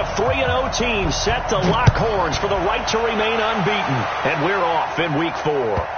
a 3-0 team set to lock horns for the right to remain unbeaten. And we're off in week 4.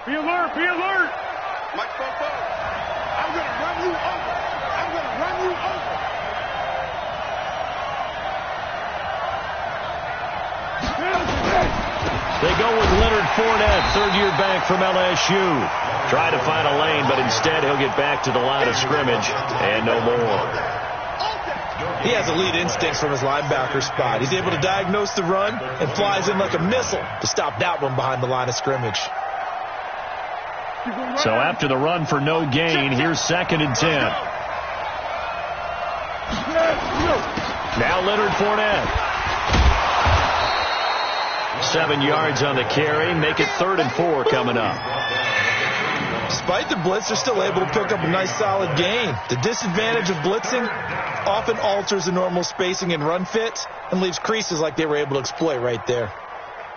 Be alert, be alert. Mike, I'm going to run you over. I'm going to run you over. They go with Leonard Fournette, third-year back from LSU. Try to find a lane, but instead he'll get back to the line of scrimmage and no more. He has elite instincts from his linebacker spot. He's able to diagnose the run and flies in like a missile to stop that one behind the line of scrimmage. So after the run for no gain, here's 2nd and 10. Now Leonard Fournette. 7 yards on the carry. Make it 3rd and 4 coming up. Despite the blitz, they're still able to pick up a nice solid gain. The disadvantage of blitzing often alters the normal spacing and run fits and leaves creases like they were able to exploit right there.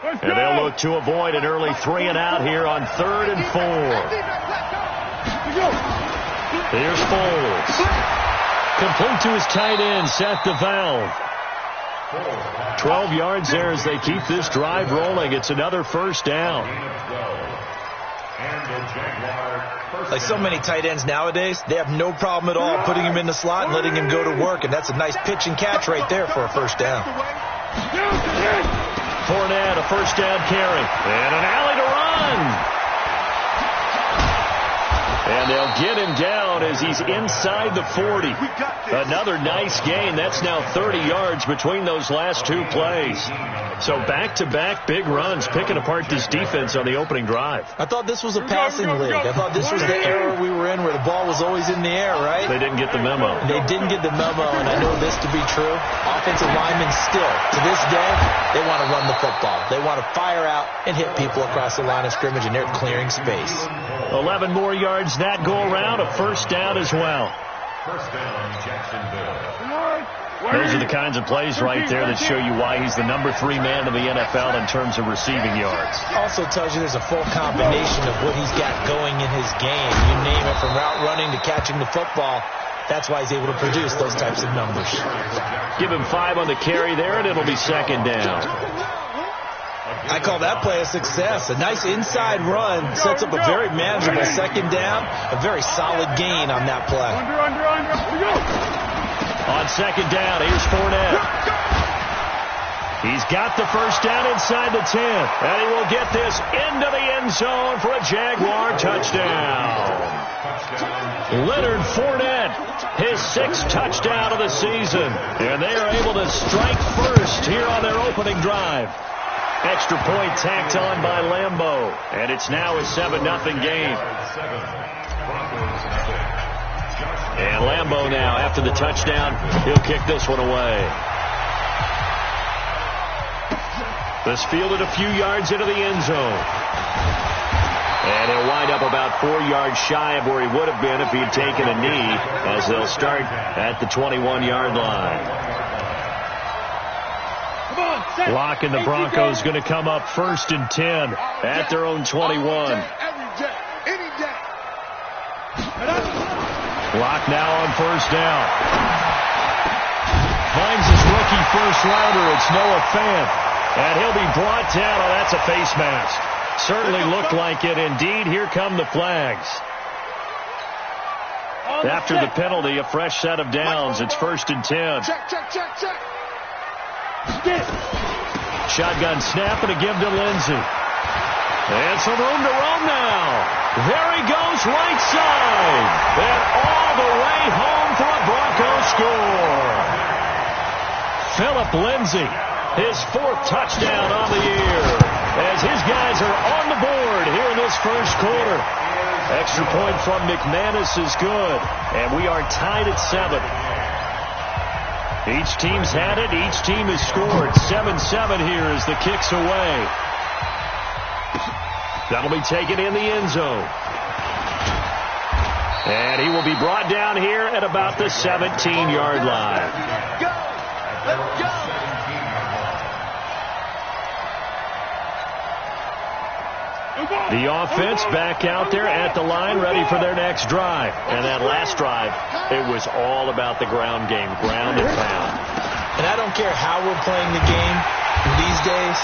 And they'll look to avoid an early 3 and out here on 3rd and 4. Here's Foles. Complete to his tight end, Seth DeValve. 12 yards there as they keep this drive rolling. It's another 1st down. Like so many tight ends nowadays, they have no problem at all putting him in the slot and letting him go to work. And that's a nice pitch and catch right there for a 1st down. Fournette, a 1st down carry. And an alley to run. And they'll get him down as he's inside the 40. Another nice gain. That's now 30 yards between those last 2 plays. So back-to-back big runs, picking apart this defense on the opening drive. I thought this was a passing league. I thought this was the era we were in where the ball was always in the air, right? They didn't get the memo. They didn't get the memo, and I know this to be true. Offensive linemen still, to this day, they want to run the football. They want to fire out and hit people across the line of scrimmage, and they're clearing space. 11 more yards that go around, a 1st down as well. Those are the kinds of plays right there that show you why he's the number 3 man in the NFL in terms of receiving yards. Also tells you there's a full combination of what he's got going in his game. You name it, from route running to catching the football. That's why he's able to produce those types of numbers. Give him 5 on the carry there, and it'll be 2nd down. I call that play a success. A nice inside run sets up a very manageable 2nd down. A very solid gain on that play. On 2nd down, here's Fournette. He's got the 1st down inside the 10. And he will get this into the end zone for a Jaguar touchdown. Leonard Fournette, his 6th touchdown of the season. And they are able to strike first here on their opening drive. Extra point tacked on by Lambeau. And it's now a 7-0 game. And Lambeau now, after the touchdown, he'll kick this one away. This fielded a few yards into the end zone. And he'll wind up about 4 yards shy of where he would have been if he had taken a knee, as they'll start at the 21-yard line. Locke and the Broncos going to come up 1st and 10 at their own 21. Locke now on 1st down. Finds his rookie 1st rounder. It's Noah Fant. And he'll be brought down. Oh, that's a face mask. Certainly looked like it. Indeed, here come the flags. After the penalty, a fresh set of downs. It's 1st and 10. Check. Shotgun snap and a give to Lindsey. And some room to roam now. There he goes, right side. And all the way home for a Broncos score. Phillip Lindsay, his 4th touchdown on the year. as his guys are on the board here in this first quarter. Extra point from McManus is good, and we are tied at 7. Each team's had it. Each team has scored. 7-7 here as the kick's away. That'll be taken in the end zone. And he will be brought down here at about the 17-yard line. Go! Let's go! The offense back out there at the line, ready for their next drive. And that last drive, it was all about the ground game, ground and pound. And I don't care how we're playing the game these days,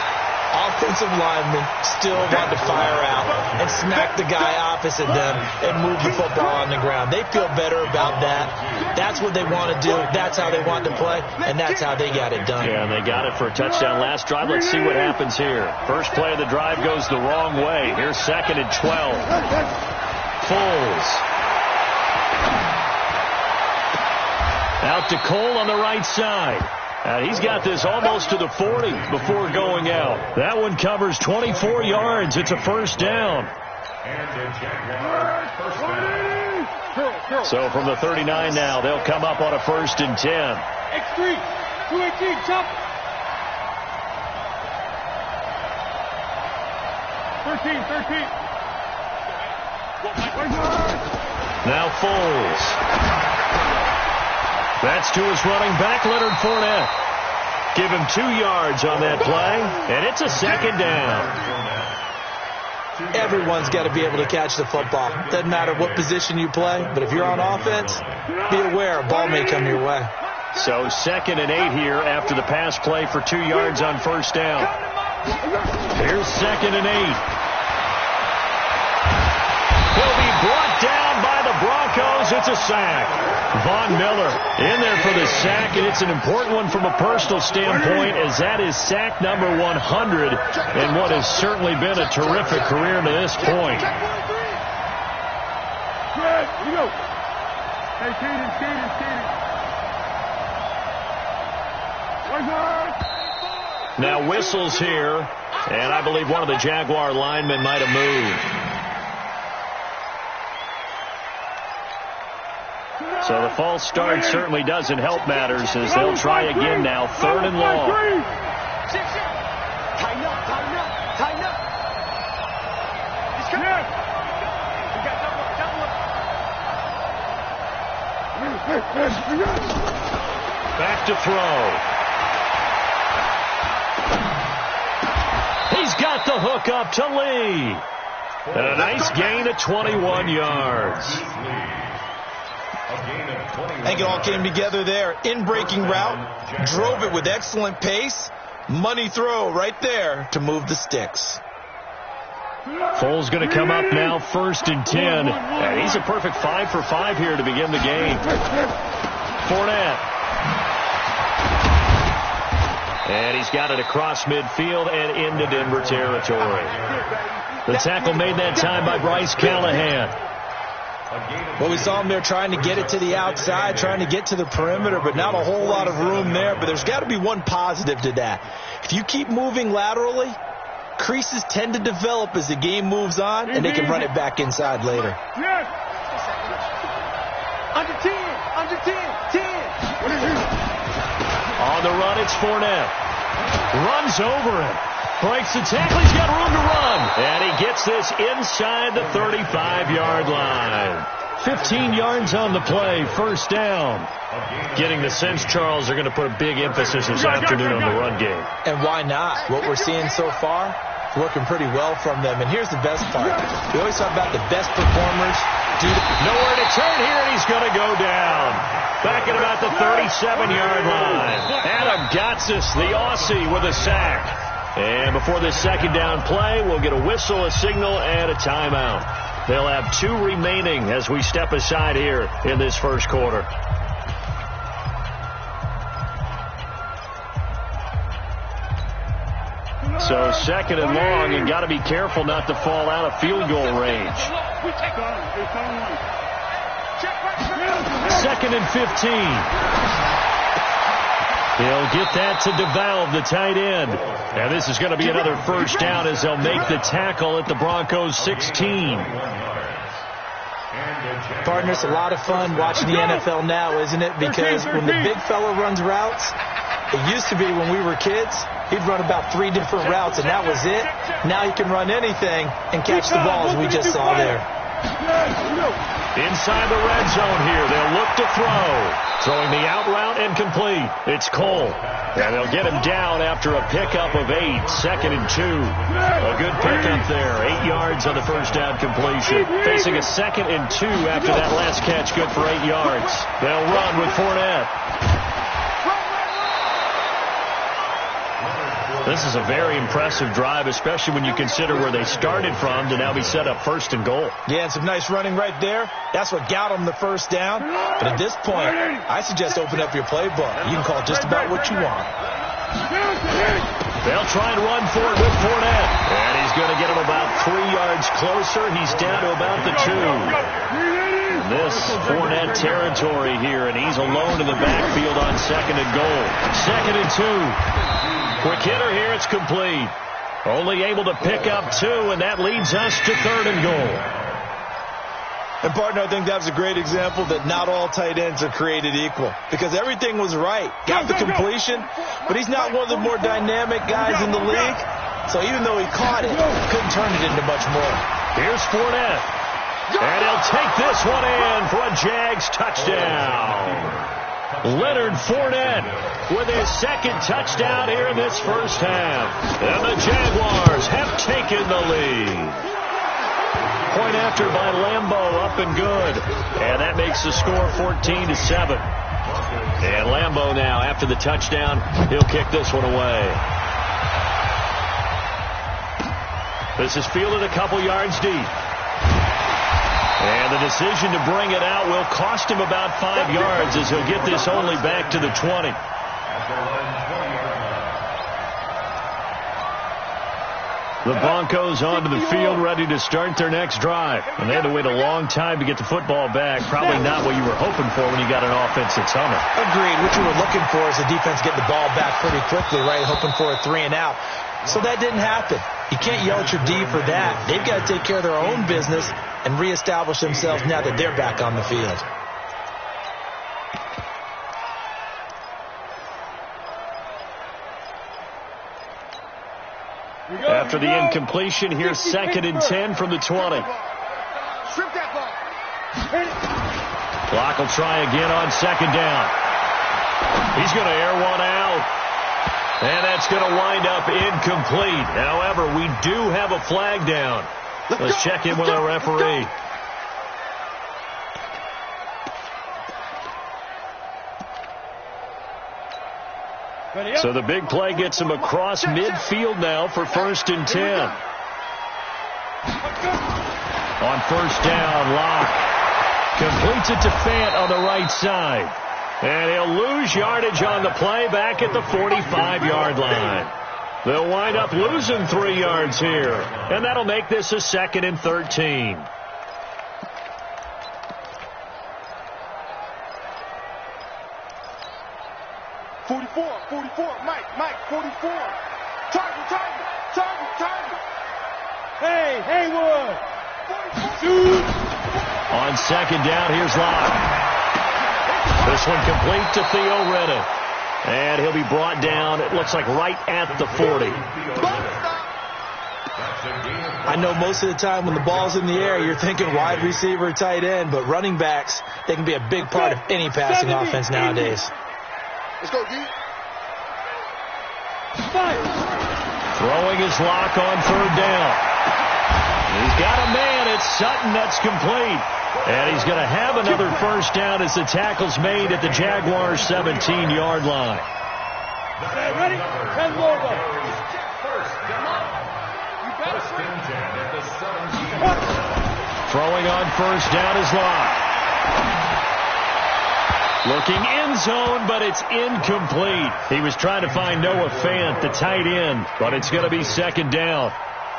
offensive linemen still want to fire out and smack the guy opposite them and move the football on the ground. They feel better about that. That's what they want to do. That's how they want to play, and that's how they got it done. Yeah, and they got it for a touchdown last drive. Let's see what happens here. First play of the drive goes the wrong way. Here's 2nd and 12. Foles. Out to Cole on the right side. He's got this almost to the 40 before going out. That one covers 24 yards. It's a first down. So from the 39 now, they'll come up on a 1st and 10. X3, 218, jump. 13. Now Foles. That's to his running back, Leonard Fournette. Give him 2 yards on that play, and it's a 2nd down. Everyone's got to be able to catch the football. Doesn't matter what position you play, but if you're on offense, be aware a ball may come your way. So 2nd and 8 here after the pass play for 2 yards on first down. Here's 2nd and 8. He'll be brought down by the Broncos. It's a sack. Von Miller in there for the sack, and it's an important one from a personal standpoint, as that is sack number 100 and what has certainly been a terrific career to this point. Now whistles here, and I believe one of the Jaguar linemen might have moved. So the false start certainly doesn't help matters, as they'll try again now, 3rd and long. Back to throw. He's got the hook up to Lee. And a nice gain of 21 yards. I think it all came together there. In-breaking route, drove it with excellent pace. Money throw right there to move the sticks. Foles going to come up now, 1st and 10. And he's a perfect 5 for 5 here to begin the game. Fournette. And he's got it across midfield and into Denver territory. The tackle made that time by Bryce Callahan. Well, we saw him there trying to get it to the outside, trying to get to the perimeter, but not a whole lot of room there. But there's got to be one positive to that. If you keep moving laterally, creases tend to develop as the game moves on, and they can run it back inside later. Under 10. On the run, it's Fournette. Runs over him. Breaks the tackle. He's got room to run. And he gets this inside the 35-yard line. 15 yards on the play. First down. Getting the sense, Charles, they're going to put a big emphasis this afternoon on the run game. And why not? What we're seeing so far, working pretty well from them. And here's the best part. We always talk about the best performers. Nowhere to turn here, and he's going to go down. Back at about the 37-yard line. Adam Gotsis, the Aussie, with a sack. And before this second down play, we'll get a whistle, a signal, and a timeout. They'll have 2 remaining as we step aside here in this first quarter. So 2nd and long, and got to be careful not to fall out of field goal range. 2nd and 15. He'll get that to devalve the tight end. And this is going to be another first down as they'll make the tackle at the Broncos 16. Partner, it's a lot of fun watching the NFL now, isn't it? Because when the big fella runs routes, it used to be when we were kids, he'd run about 3 different routes, and that was it. Now he can run anything and catch the balls we just saw there. Inside the red zone here, they'll look to throw. Throwing the out route and complete. It's Cole. And they'll get him down after a pickup of 8, 2nd and 2. A good pickup there, 8 yards on the first down completion. Facing a 2nd and 2 after that last catch, good for 8 yards. They'll run with Fournette. This is a very impressive drive, especially when you consider where they started from to now be set up 1st and goal. Yeah, and some nice running right there. That's what got them the first down. But at this point, I suggest open up your playbook. You can call just about what you want. They'll try and run for it with Fournette. And he's going to get him about 3 yards closer. He's down to about the 2. And this Fournette territory here, and he's alone in the backfield on 2nd and goal. 2nd and 2. Quick hitter here, it's complete. Only able to pick up 2, and that leads us to 3rd and goal. And, partner, I think that's a great example that not all tight ends are created equal. Because everything was right. Got the completion, but he's not one of the more dynamic guys in the league. So even though he caught it, couldn't turn it into much more. Here's Fournette. And he'll take this one in for a Jags touchdown. Leonard Fournette with his 2nd touchdown here in this first half. And the Jaguars have taken the lead. Point after by Lambeau, up and good. And that makes the score 14-7. And Lambeau now, after the touchdown, he'll kick this one away. This is fielded a couple yards deep. And the decision to bring it out will cost him about 5 yards as he'll get this only back to the 20. The Broncos onto the field ready to start their next drive. And they had to wait a long time to get the football back. Probably not what you were hoping for when you got an offense that's humming. Agreed. What you were looking for is the defense getting the ball back pretty quickly, right? Hoping for a 3 and out. So that didn't happen. You can't yell at your D for that. They've got to take care of their own business and reestablish themselves now that they're back on the field. After the incompletion, here's 2nd and 10 from the 20. Clock will try again on 2nd down. He's going to air one out. And that's going to wind up incomplete. However, we do have a flag down. Let's check in with our referee. So the big play gets him across midfield now for 1st and 10. On 1st down, Locke completes it to Fant on the right side. And he'll lose yardage on the play back at the 45-yard line. They'll wind up losing 3 yards here. And that'll make this a 2nd and 13. Mike, 44. Target. Hey, Haywood. Shoot. On 2nd down, here's Locke. This one complete to Theo Redden. And he'll be brought down, it looks like right at the 40. I know most of the time when the ball's in the air, you're thinking wide receiver, tight end, but running backs, they can be a big part of any passing offense nowadays. Let's go, D. Throwing his Locke on 3rd down. He's got a man. It's Sutton. That's complete. And he's going to have another first down as the tackle's made at the Jaguars' 17-yard line. Ready? 10 more. Throwing on 1st down is Locke. Looking end zone, but it's incomplete. He was trying to find Noah Fant, the tight end, but it's going to be 2nd down.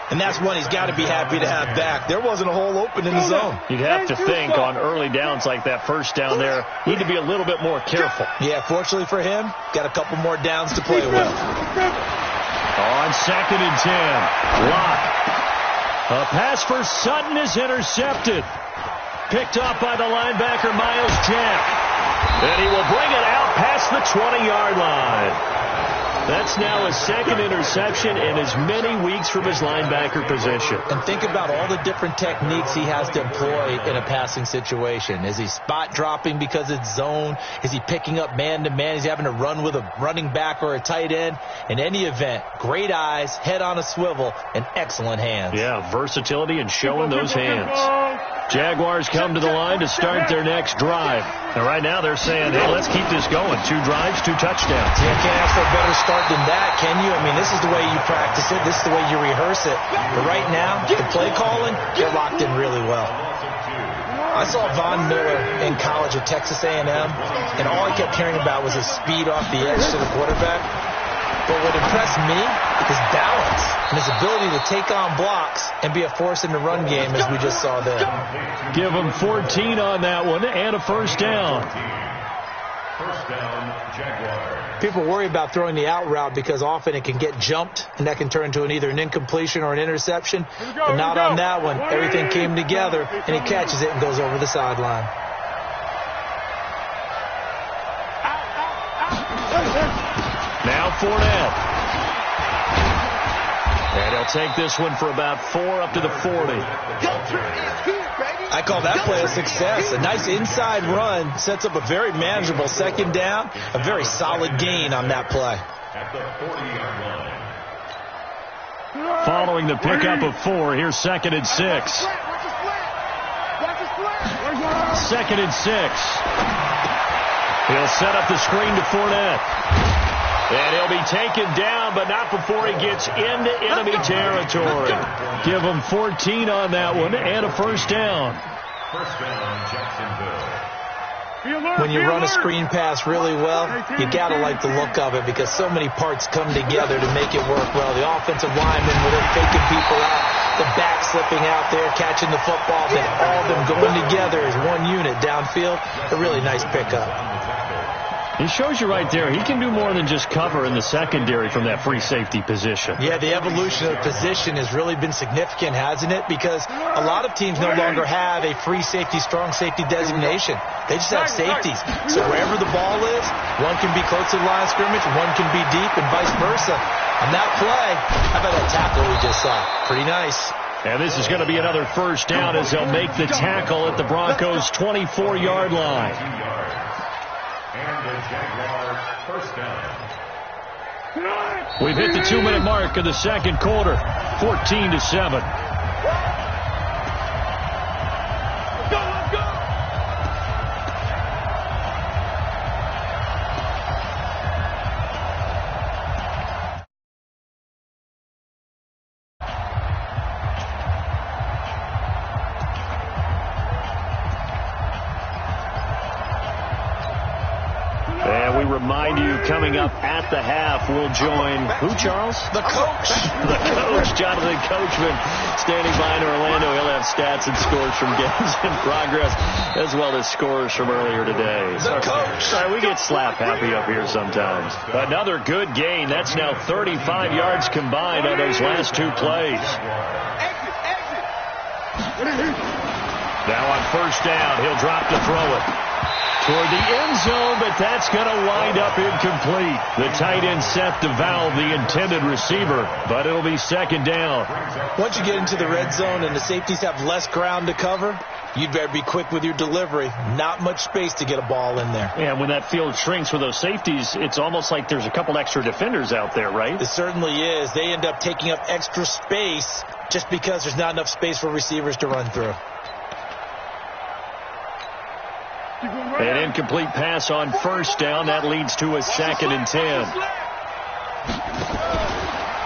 And that's one he's got to be happy to have back. There wasn't a hole open in the zone. You'd have to think on early downs like that first down there, need to be a little bit more careful. Yeah, fortunately for him, got a couple more downs to play with. On 2nd and 10, Locke. A pass for Sutton is intercepted. Picked off by the linebacker, Miles Jack. And he will bring it out past the 20-yard line. That's now his second interception in as many weeks from his linebacker position. And think about all the different techniques he has to employ in a passing situation. Is he spot dropping because it's zone? Is he picking up man-to-man? Is he having to run with a running back or a tight end? In any event, great eyes, head on a swivel, and excellent hands. Yeah, versatility and showing those hands. Jaguars come to the line to start their next drive. And right now they're saying, hey, let's keep this going. 2 drives, 2 touchdowns. Yeah, can't ask for a better start than that, can you? I mean, this is the way you practice it. This is the way you rehearse it. But right now, the play calling, they're locked in really well. I saw Von Miller in college at Texas A&M, and all I kept hearing about was his speed off the edge to the quarterback. But what impressed me is balance and his ability to take on blocks and be a force in the run game, as we just saw there. Give him 14 on that one and a first down. First down, Jaguar. People worry about throwing the out route because often it can get jumped, and that can turn into either an incompletion or an interception. But not on that one. Everything came together, and he catches it and goes over the sideline. Now Fournette. And he'll take this one for about 4 up to the 40. I call that play a success. A nice inside run sets up a very manageable second down. A very solid gain on that play. At the 40-yard line. Following the pickup of 4, here's 2nd and 6. 2nd and 6. He'll set up the screen to Fournette. And he'll be taken down, but not before he gets into enemy territory. Give him 14 on that one and a first down. First down, Jacksonville. When you run a screen pass really well, you got to like the look of it because so many parts come together to make it work well. The offensive linemen, where they're faking people out, the back slipping out there, catching the football, then all of them going together as one unit downfield. A really nice pickup. He shows you right there, he can do more than just cover in the secondary from that free safety position. Yeah, the evolution of the position has really been significant, hasn't it? Because a lot of teams no longer have a free safety, strong safety designation. They just have safeties. So wherever the ball is, one can be close to the line of scrimmage, one can be deep, and vice versa. On that play, how about that tackle we just saw? Pretty nice. And this is going to be another first down as they'll make the tackle at the Broncos' 24-yard line. And the Jaguars first down. We've hit the 2-minute mark of the second quarter, 14-7. And we remind you, coming up at the half, we'll join who, Charles? The coach. The coach, Jonathan Coachman, standing by in Orlando. He'll have stats and scores from games in progress, as well as scores from earlier today. The coach. Sorry, we get slap happy up here sometimes. Another good gain. That's now 35 yards combined on those last 2 plays. Now on first down, he'll drop to throw it toward the end zone, but that's going to wind up incomplete. The tight end set to valve the intended receiver, but it'll be second down. Once you get into the red zone and the safeties have less ground to cover, you'd better be quick with your delivery. Not much space to get a ball in there. And when that field shrinks with those safeties, it's almost like there's a couple extra defenders out there, right? It certainly is. They end up taking up extra space just because there's not enough space for receivers to run through. An incomplete pass on first down. That leads to a 2nd and 10.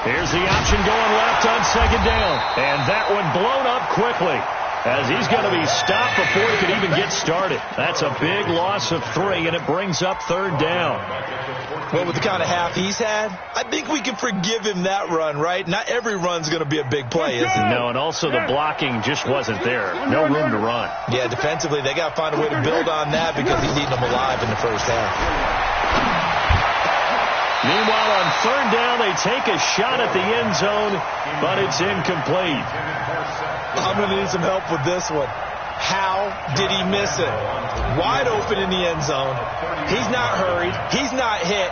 Here's the option going left on second down. And that one blown up quickly. as he's going to be stopped before he could even get started. That's a big loss of 3, and it brings up 3rd down. Well, with the kind of half he's had, I think we can forgive him that run, right? Not every run's going to be a big play, is it? No, and also the blocking just wasn't there. No room to run. Yeah, defensively, they got to find a way to build on that because he's eating them alive in the first half. Meanwhile, on 3rd down, they take a shot at the end zone, but it's incomplete. I'm going to need some help with this one. How did he miss it? Wide open in the end zone. He's not hurried. He's not hit.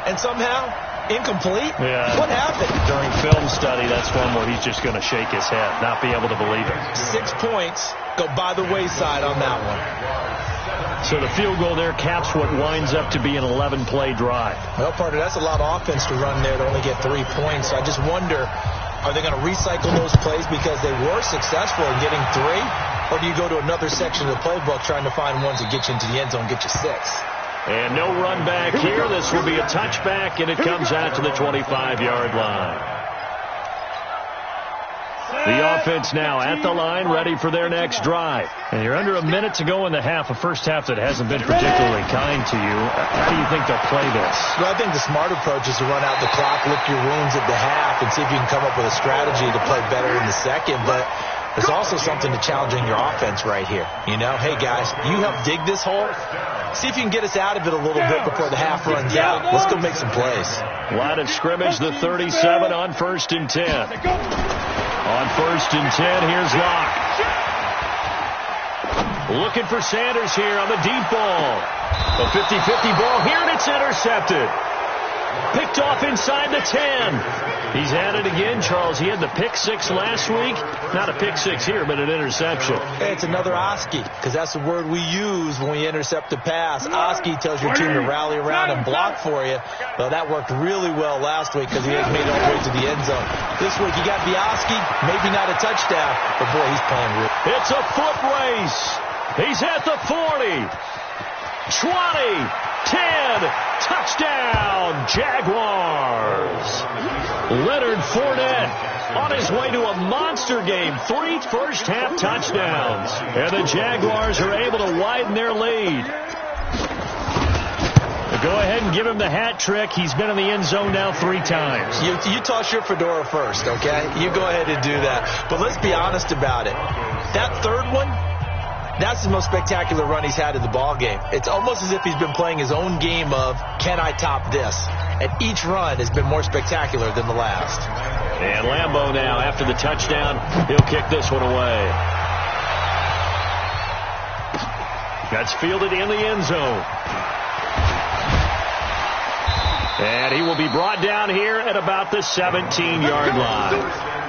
And somehow, incomplete? Yeah. What happened? During film study, that's one where he's just going to shake his head, not be able to believe it. 6 points go by the wayside on that one. So the field goal there caps what winds up to be an 11-play drive. Well, partner, that's a lot of offense to run there to only get 3 points. So I just wonder, are they going to recycle those plays because they were successful in getting 3? Or do you go to another section of the playbook trying to find ones that get you into the end zone, get you 6? And no run back here. This will be a touchback, and it comes out to the 25-yard line. The offense now at the line, ready for their next drive. And you're under a minute to go in the half, a first half that hasn't been particularly kind to you. How do you think they'll play this? Well, I think the smart approach is to run out the clock, lick your wounds at the half, and see if you can come up with a strategy to play better in the second. But there's also something to challenging your offense right here. You know, hey, guys, you help dig this hole. See if you can get us out of it a little bit before the half runs out. Let's go make some plays. Line of scrimmage, the 37 on 1st and 10. On 1st and 10, here's Locke. Looking for Sanders here on the deep ball. A 50-50 ball here, and it's intercepted. Picked off inside the 10. He's at it again, Charles. He had the pick 6 last week. Not a pick 6 here, but an interception. Hey, it's another Oski, because that's the word we use when we intercept the pass. Oski tells your team to rally around and block for you. Well, that worked really well last week because he made it all the way to the end zone. This week, you got the Oski, maybe not a touchdown, but boy, he's playing real. It's a foot race. He's at the 40. 20, 10, touchdown, Jaguars. Leonard Fournette on his way to a monster game. 3 first-half touchdowns. And the Jaguars are able to widen their lead. Go ahead and give him the hat trick. He's been in the end zone now 3 times. You toss your fedora first, okay? You go ahead and do that. But let's be honest about it. That third one, that's the most spectacular run he's had in the ball game. It's almost as if he's been playing his own game of, can I top this? And each run has been more spectacular than the last. And Lambeau now, after the touchdown, he'll kick this one away. That's fielded in the end zone. And he will be brought down here at about the 17-yard line.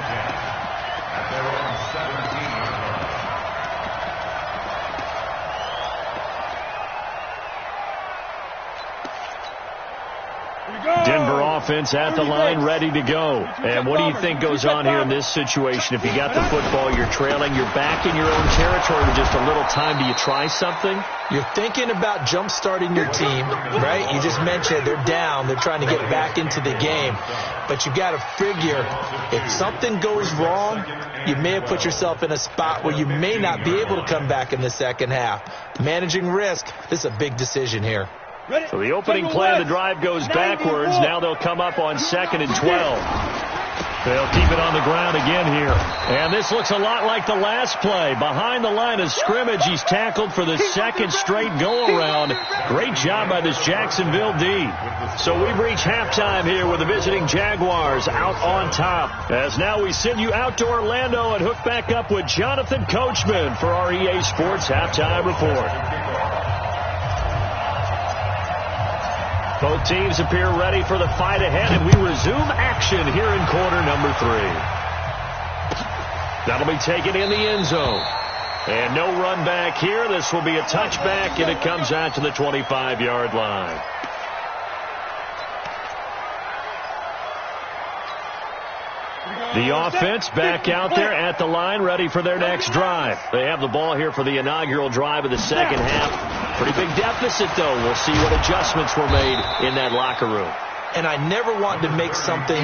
Denver offense at the line, ready to go. And what do you think goes on here in this situation? If you got the football, you're trailing, you're back in your own territory with just a little time. Do you try something? You're thinking about jump-starting your team, right? You just mentioned they're down. They're trying to get back into the game. But you got to figure if something goes wrong, you may have put yourself in a spot where you may not be able to come back in the second half. Managing risk, this is a big decision here. So the opening play of the drive goes backwards. Now they'll come up on 2nd and 12. They'll keep it on the ground again here. And this looks a lot like the last play. Behind the line of scrimmage, he's tackled for the second straight go-around. Great job by this Jacksonville D. So we've reached halftime here with the visiting Jaguars out on top. As now we send you out to Orlando and hook back up with Jonathan Coachman for our EA Sports Halftime Report. Both teams appear ready for the fight ahead, and we resume action here in quarter number 3. That'll be taken in the end zone. And no run back here. This will be a touchback, and it comes out to the 25-yard line. The offense back out there at the line, ready for their next drive. They have the ball here for the inaugural drive of the second half. Pretty big deficit, though. We'll see what adjustments were made in that locker room. and I never want to make something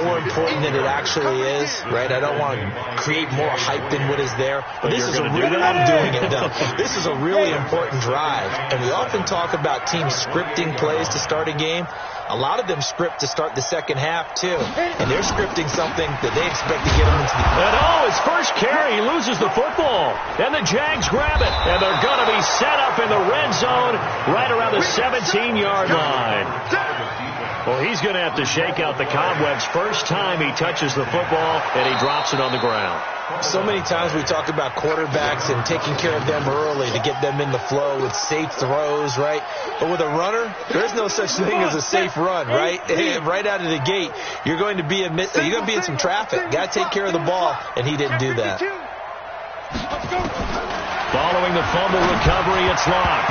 more important than it actually is, right? I don't want to create more hype than what is there. But this is a really, I'm doing it though. This is a really important drive, and we often talk about teams scripting plays to start a game. A lot of them script to start the second half, too. And they're scripting something that they expect to get them into the... And his first carry, he loses the football. And the Jags grab it. And they're going to be set up in the red zone right around the 17-yard line. Well, he's going to have to shake out the cobwebs first time he touches the football, and he drops it on the ground. So many times we talk about quarterbacks and taking care of them early to get them in the flow with safe throws, right? But with a runner, there's no such thing as a safe run, right? Right out of the gate, you're going to be in some traffic. Got to take care of the ball, and he didn't do that. Following the fumble recovery, it's locked.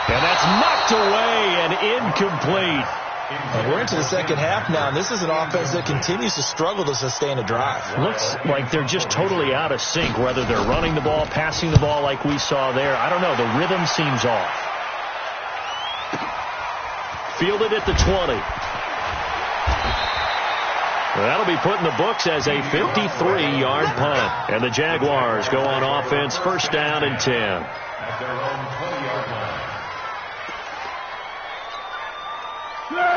And that's knocked away and incomplete. And we're into the second half now, and this is an offense that continues to struggle to sustain a drive. Looks like they're just totally out of sync, whether they're running the ball, passing the ball like we saw there. I don't know. The rhythm seems off. Fielded at the 20. That'll be put in the books as a 53-yard punt. And the Jaguars go on offense, first down and 10. At their own 20-yard line.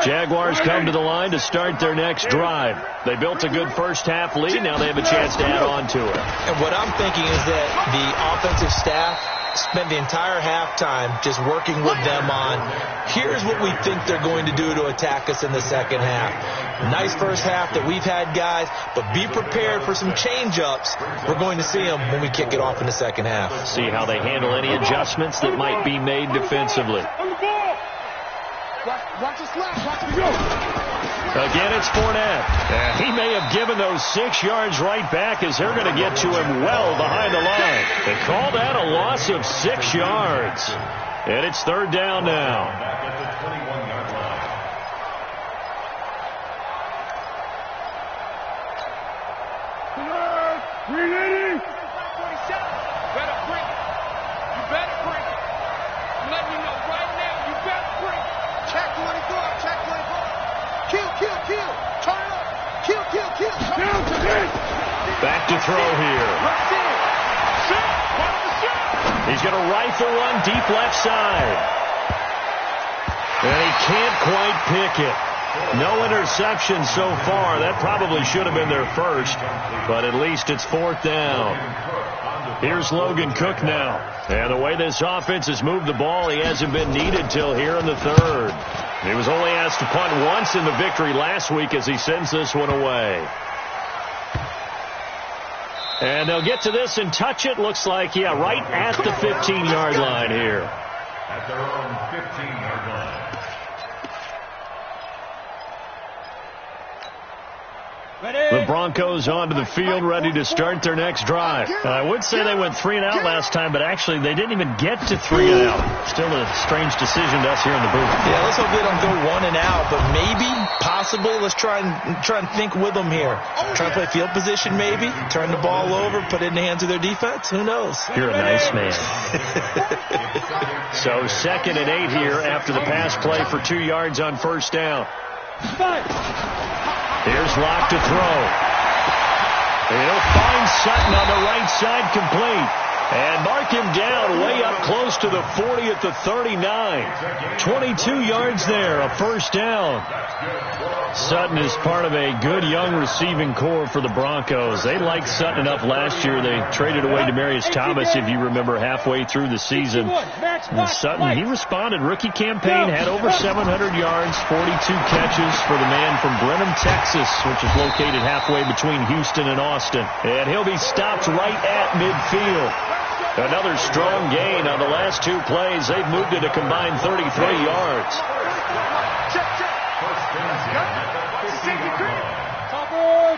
Jaguars come to the line to start their next drive. They built a good first-half lead. Now they have a chance to add on to it. And what I'm thinking is that the offensive staff spent the entire halftime just working with them on, here's what we think they're going to do to attack us in the second half. Nice first half that we've had, guys, but be prepared for some change-ups. We're going to see them when we kick it off in the second half. See how they handle any adjustments that might be made defensively. Watch the slap. Watch the go. Again, it's Fournette. And he may have given those 6 yards right back as they're going to get to him well behind the line. They call that a loss of 6 yards. And it's third down now. Back at the 21-yard line. Ready? Better bring it. You better bring it. I'm letting you know right now, you better bring it. Check 24, check 24. Kill. Turn it up. Kill. Back to throw here. He's going to rifle one deep left side. And he can't quite pick it. No interception so far. That probably should have been their first, but at least it's fourth down. Here's Logan Cook now. And the way this offense has moved the ball, he hasn't been needed till here in the third. He was only asked to punt once in the victory last week as he sends this one away. And they'll get to this and touch it. Looks like, right at the 15-yard line here. At their own 15-yard line. The Broncos onto the field, ready to start their next drive. I would say they went 3 and out last time, but actually they didn't even get to 3 and out. Still a strange decision to us here in the booth. Yeah, let's hope they don't go 1 and out, but maybe, possibly, let's try and think with them here. Try and play field position, maybe. Turn the ball over, put it in the hands of their defense. Who knows? You're a nice man. So 2nd and 8 here after the pass play for 2 yards on first down. Here's Locke to throw. He'll find Sutton on the right side, complete. And mark him down way up close to the 40 at the 39. 22 yards there, a first down. Sutton is part of a good young receiving core for the Broncos. They liked Sutton enough last year. They traded away Demaryius Thomas, if you remember, halfway through the season. And Sutton, he responded. Rookie campaign, had over 700 yards, 42 catches for the man from Brenham, Texas, which is located halfway between Houston and Austin. And he'll be stopped right at midfield. Another strong gain on the last 2 plays. They've moved it a combined 33 yards.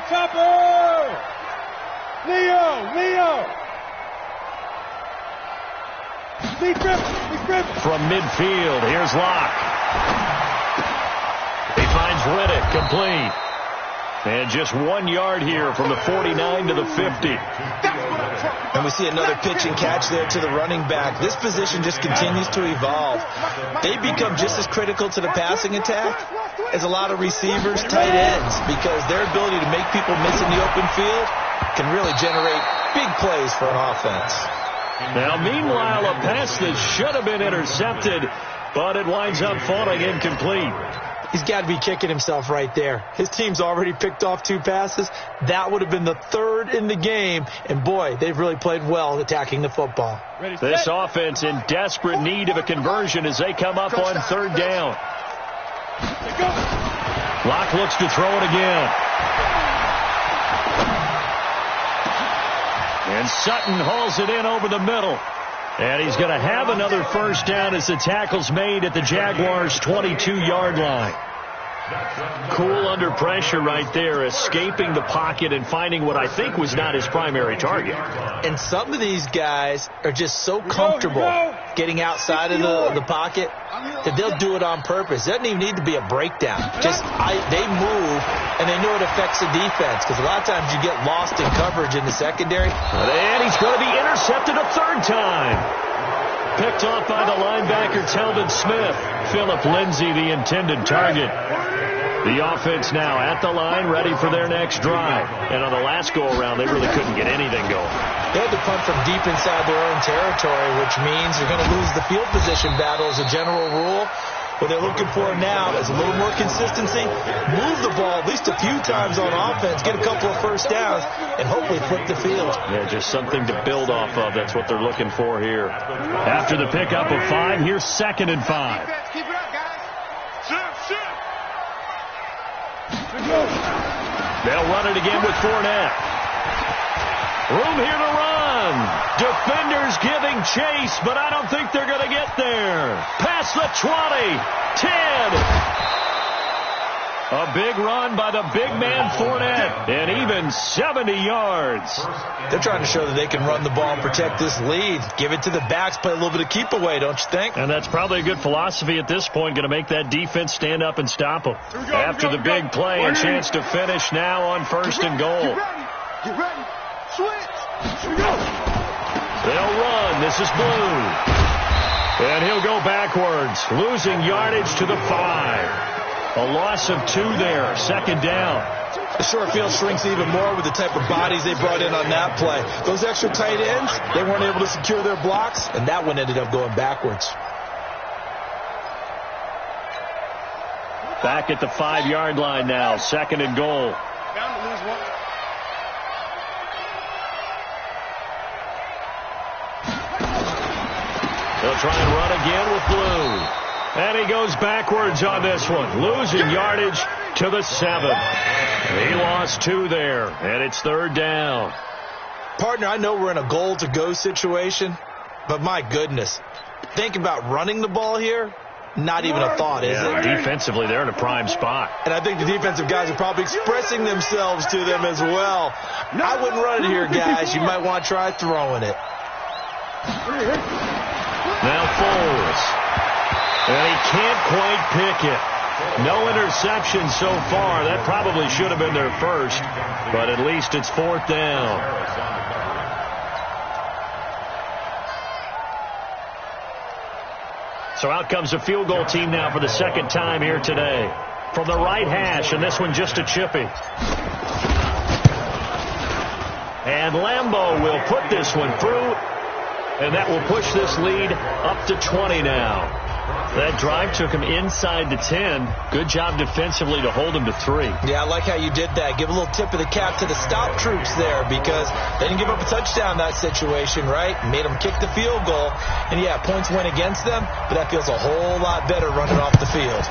Topper! Leo! From midfield, here's Locke. He finds Riddick, complete. And just 1 yard here from the 49 to the 50. And we see another pitch and catch there to the running back. This position just continues to evolve. They become just as critical to the passing attack as a lot of receivers, tight ends, because their ability to make people miss in the open field can really generate big plays for an offense. Now, meanwhile, a pass that should have been intercepted, but it winds up falling incomplete. He's got to be kicking himself right there. His team's already picked off 2 passes. That would have been the 3rd in the game. And, boy, they've really played well attacking the football. This offense in desperate need of a conversion as they come up on 3rd down. Locke looks to throw it again. And Sutton hauls it in over the middle. And he's going to have another first down as the tackle's made at the Jaguars' 22-yard line. Cool under pressure right there, escaping the pocket and finding what I think was not his primary target. And some of these guys are just so comfortable getting outside of the pocket that they'll do it on purpose. It doesn't even need to be a breakdown. They move, and they know it affects the defense, because a lot of times you get lost in coverage in the secondary. And he's going to be intercepted a 3rd time. Picked off by the linebacker, Telvin Smith. Philip Lindsay, the intended target. The offense now at the line, ready for their next drive. And on the last go-around, they really couldn't get anything going. They had to punt from deep inside their own territory, which means they're going to lose the field position battle as a general rule. What they're looking for now is a little more consistency, move the ball at least a few times on offense, get a couple of first downs, and hopefully flip the field. Yeah, just something to build off of. That's what they're looking for here. After the pickup of 5, here's 2nd and 5. Keep it up, guys. Sit. They'll run it again with Fournette. Room here to run. Defenders giving chase, but I don't think they're going to get there. Past the 20, 10. A big run by the big man Fournette, and even 70 yards. They're trying to show that they can run the ball and protect this lead. Give it to the backs, play a little bit of keep away, don't you think? And that's probably a good philosophy at this point, going to make that defense stand up and stop them. After the big play, a chance to finish now on 1st and goal. Get ready. Switch. They'll run. This is Blue. And he'll go backwards, losing yardage to the 5. A loss of 2 there. 2nd down. The short field shrinks even more with the type of bodies they brought in on that play. Those extra tight ends, they weren't able to secure their blocks, and that one ended up going backwards. Back at the 5-yard line now. 2nd and goal. Bound to lose one. They'll try and run again with Blue. And he goes backwards on this one, losing yardage to the 7. He lost 2 there, and it's 3rd down. Partner, I know we're in a goal-to-go situation, but my goodness, think about running the ball here. Not even a thought, is it? Defensively, they're in a prime spot. And I think the defensive guys are probably expressing themselves to them as well. I wouldn't run it here, guys. You might want to try throwing it. Now Foles. And he can't quite pick it. No interception so far. That probably should have been their first, but at least it's 4th down. So out comes a field goal team now for the 2nd time here today. From the right hash, and this one just a chippy. And Lambeau will put this one through, and that will push this lead up to 20 now. That drive took him inside the 10. Good job defensively to hold him to 3. Yeah, I like how you did that. Give a little tip of the cap to the stop troops there, because they didn't give up a touchdown in that situation, right? Made them kick the field goal. And, yeah, points went against them, but that feels a whole lot better running off the field.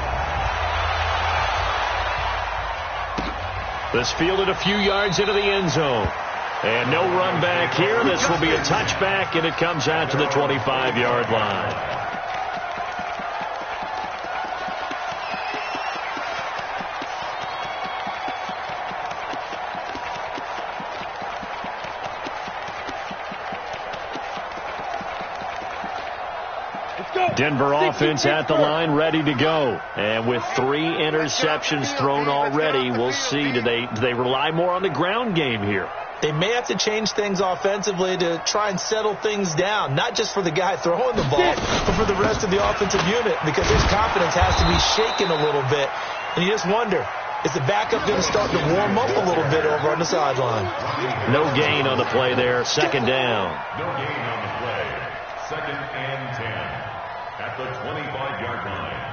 This fielded a few yards into the end zone. And no run back here. This will be a touchback, and it comes out to the 25-yard line. Denver offense at the line, ready to go. And with 3 interceptions thrown already, we'll see. Do they rely more on the ground game here? They may have to change things offensively to try and settle things down, not just for the guy throwing the ball, but for the rest of the offensive unit, because his confidence has to be shaken a little bit. And you just wonder, is the backup going to start to warm up a little bit over on the sideline? No gain on the play there. Second down. No gain on the play. Second and 10 at the 25-yard line.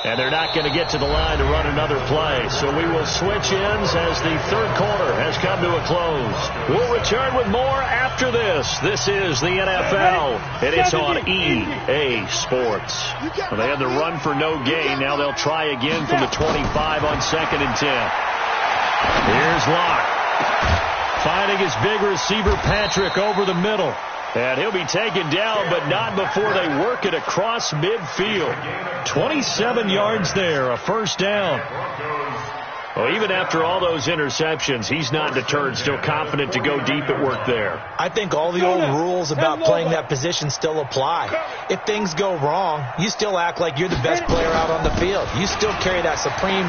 And they're not going to get to the line to run another play. So we will switch ends as the third quarter has come to a close. We'll return with more after this. This is the NFL, and it's on EA Sports. Well, they had the run for no gain. Now they'll try again from the 25 on 2nd and 10. Here's Locke. Finding his big receiver, Patrick, over the middle. And he'll be taken down, but not before they work it across midfield. 27 yards there, a first down. Well, even after all those interceptions, he's not deterred, still confident to go deep at work there. I think all the old rules about playing that position still apply. If things go wrong, you still act like you're the best player out on the field. You still carry that supreme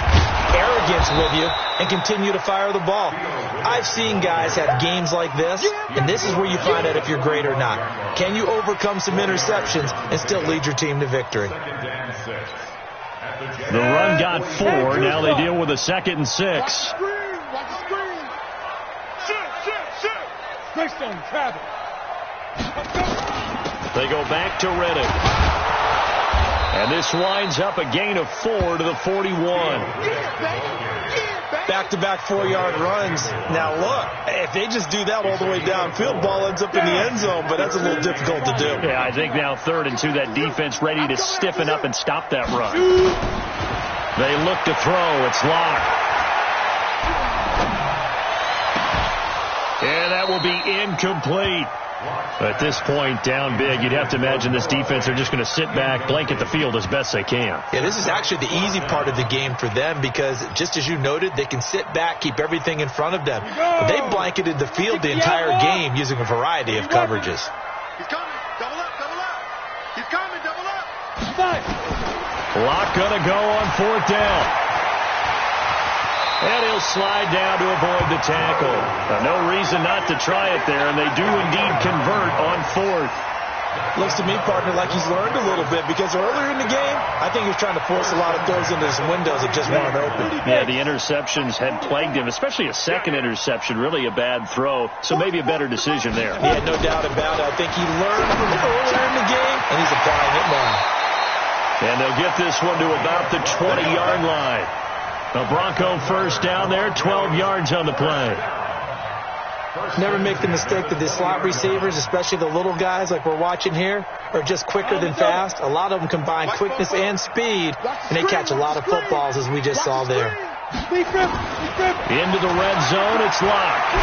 arrogance with you and continue to fire the ball. I've seen guys have games like this, and this is where you find out if you're great or not. Can you overcome some interceptions and still lead your team to victory? The run got 4. Now they deal with a 2nd and 6. They go back to Reddick. And this winds up a gain of 4 to the 41. Back-to-back 4-yard runs. Now, look, if they just do that all the way downfield, ball ends up in the end zone, but that's a little difficult to do. Yeah, I think now 3rd and 2, that defense ready to stiffen up and stop that run. They look to throw. It's Locke. And that will be incomplete. At this point, down big, you'd have to imagine this defense are just going to sit back, blanket the field as best they can. Yeah, this is actually the easy part of the game for them because, just as you noted, they can sit back, keep everything in front of them. They blanketed the field the entire game using a variety of coverages. He's coming. Double up, double up. He's coming, double up. Locke going to go on 4th down. And he'll slide down to avoid the tackle. No reason not to try it there, and they do indeed convert on 4th. Looks to me, partner, like he's learned a little bit because earlier in the game, I think he was trying to force a lot of throws into some windows that just weren't open. Yeah, the interceptions had plagued him, especially a second interception, really a bad throw, so maybe a better decision there. Yeah, no doubt about it. I think he learned from earlier in the game, and he's applying it now. And they'll get this one to about the 20-yard line. A Bronco first down there, 12 yards on the play. Never make the mistake that the slot receivers, especially the little guys like we're watching here, are just quicker than fast. A lot of them combine quickness and speed, and they catch a lot of footballs, as we just saw there. Into the red zone, it's Locke.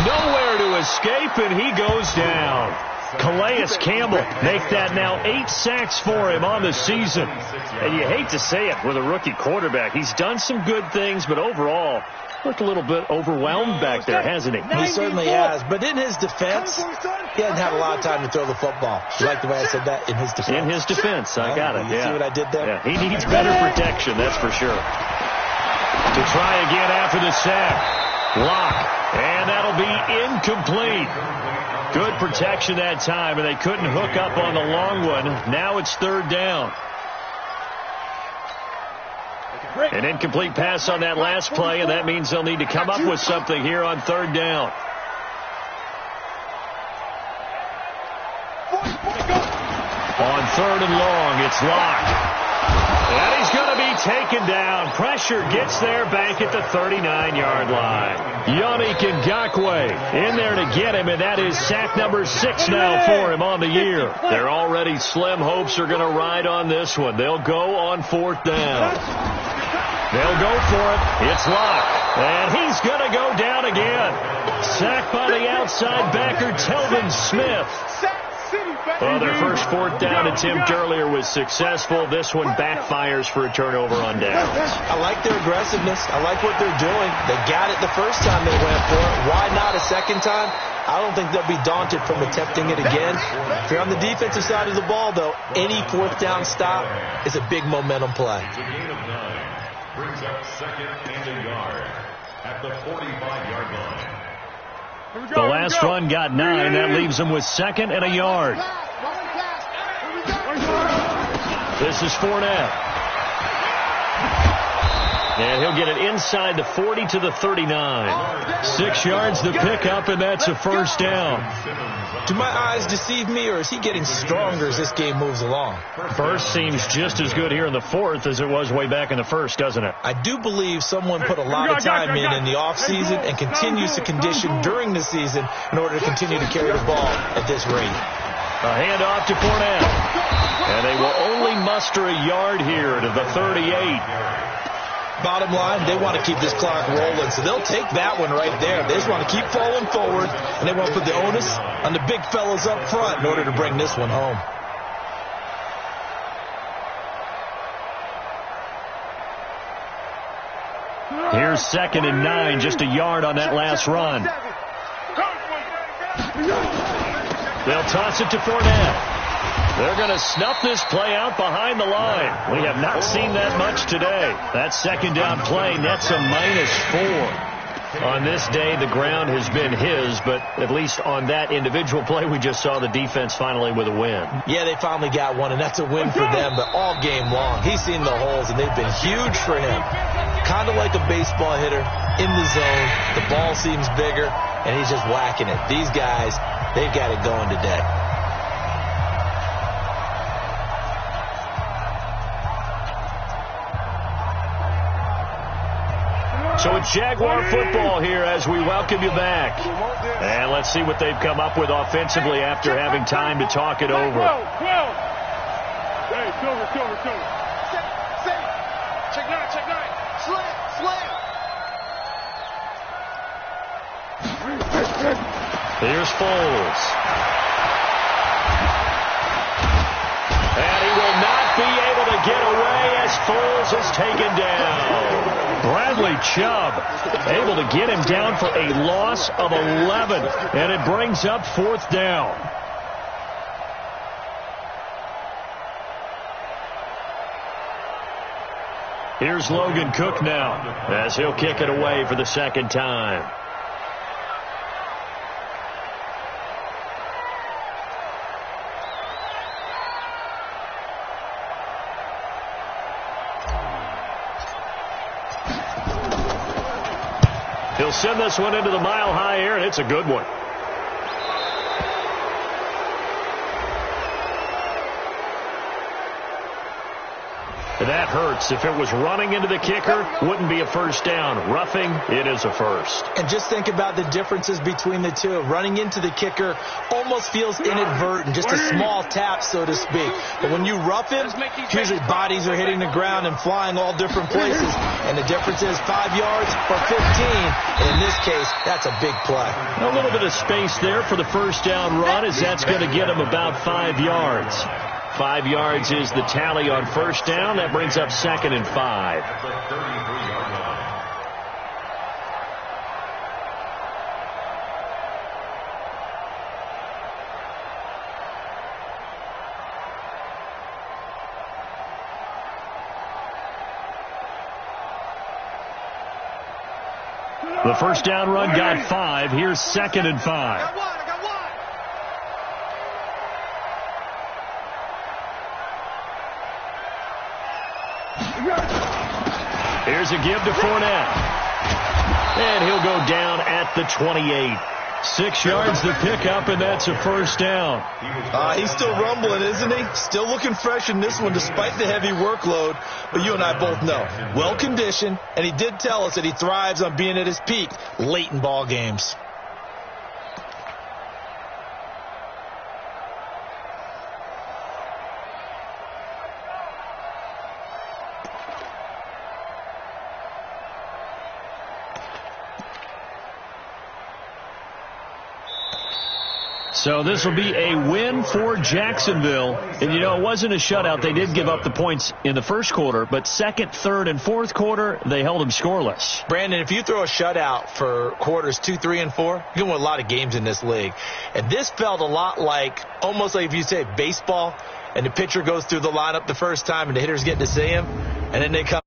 Nowhere to escape, and he goes down. Calais Campbell make that now 8 sacks for him on the season. And you hate to say it with a rookie quarterback. He's done some good things, but overall, looked a little bit overwhelmed back there, hasn't he? He certainly has. But in his defense, he hasn't had a lot of time to throw the football. You like the way I said that? In his defense. In his defense, I got it. You see what I did there? Yeah, he needs better protection, that's for sure. To try again after the sack. Locke. And that'll be incomplete. Good protection that time, and they couldn't hook up on the long one. Now it's 3rd down. An incomplete pass on that last play, and that means they'll need to come up with something here on 3rd down. On 3rd and long, it's Locke. And he's going to be taken down. Pressure gets there back at the 39-yard line. Yannick Ngakoue in there to get him, and that is sack number 6 now for him on the year. Their already slim hopes are going to ride on this one. They'll go on 4th down. They'll go for it. It's Locke. And he's going to go down again. Sacked by the outside backer, Telvin Smith. Well, their first fourth down attempt earlier was successful. This one backfires for a turnover on downs. I like their aggressiveness. I like what they're doing. They got it the first time they went for it. Why not a second time? I don't think they'll be daunted from attempting it again. If you're on the defensive side of the ball, though, any fourth down stop is a big momentum play. It's a gain of 9. Brings up second and a yard at the 45-yard line. The last run got 9. That leaves them with second and a yard. This is Fournette. And he'll get it inside the 40 to the 39. 6 yards the pickup, and that's a first down. Do my eyes deceive me, or is he getting stronger as this game moves along? Burst seems just as good here in the fourth as it was way back in the first, doesn't it? I do believe someone put a lot of time in the offseason and continues to condition during the season in order to continue to carry the ball at this rate. A handoff to Fournette. And they will only muster a yard here to the 38. Bottom line, they want to keep this clock rolling, so they'll take that one right there. They just want to keep falling forward, and they want to put the onus on the big fellas up front in order to bring this one home. Here's second and 9, just a yard on that last run. They'll toss it to Fournette. They're going to snuff this play out behind the line. We have not seen that much today. That second down play nets a -4. On this day, the ground has been his, but at least on that individual play, we just saw the defense finally with a win. Yeah, they finally got one, and that's a win for them, but all game long, he's seen the holes, and they've been huge for him. Kind of like a baseball hitter in the zone. The ball seems bigger, and he's just whacking it. These guys, they've got it going today. So it's Jaguar football here as we welcome you back. And let's see what they've come up with offensively after having time to talk it over. Here's Foles. And he will not be able to get away as Foles is taken down. Bradley Chubb able to get him down for a loss of 11, and it brings up fourth down. Here's Logan Cook now as he'll kick it away for the second time. He'll send this one into the mile-high air, and it's a good one. That hurts. If it was running into the kicker, wouldn't be a first down. Roughing, it is a first. And just think about the differences between the two. Running into the kicker almost feels inadvertent, just a small tap, so to speak. But when you rough him, usually bodies are hitting the ground and flying all different places. And the difference is 5 yards or 15. And in this case, that's a big play. A little bit of space there for the first down run, as that's going to get him about 5 yards. 5 yards is the tally on first down. That brings up second and 5. The first down run got 5. Here's second and 5. Here's a give to Fournette. And he'll go down at the 28. 6 yards the pickup, and that's a first down. He's still rumbling, isn't he? Still looking fresh in this one despite the heavy workload. But you and I both know, well-conditioned, and he did tell us that he thrives on being at his peak late in ball games. So this will be a win for Jacksonville. And, you know, it wasn't a shutout. They did give up the points in the first quarter, but second, third, and fourth quarter, they held them scoreless. Brandon, if you throw a shutout for quarters 2, 3, and 4, you're going to win a lot of games in this league. And this felt a lot like, almost like if you say baseball, and the pitcher goes through the lineup the first time, and the hitters get to see him, and then they come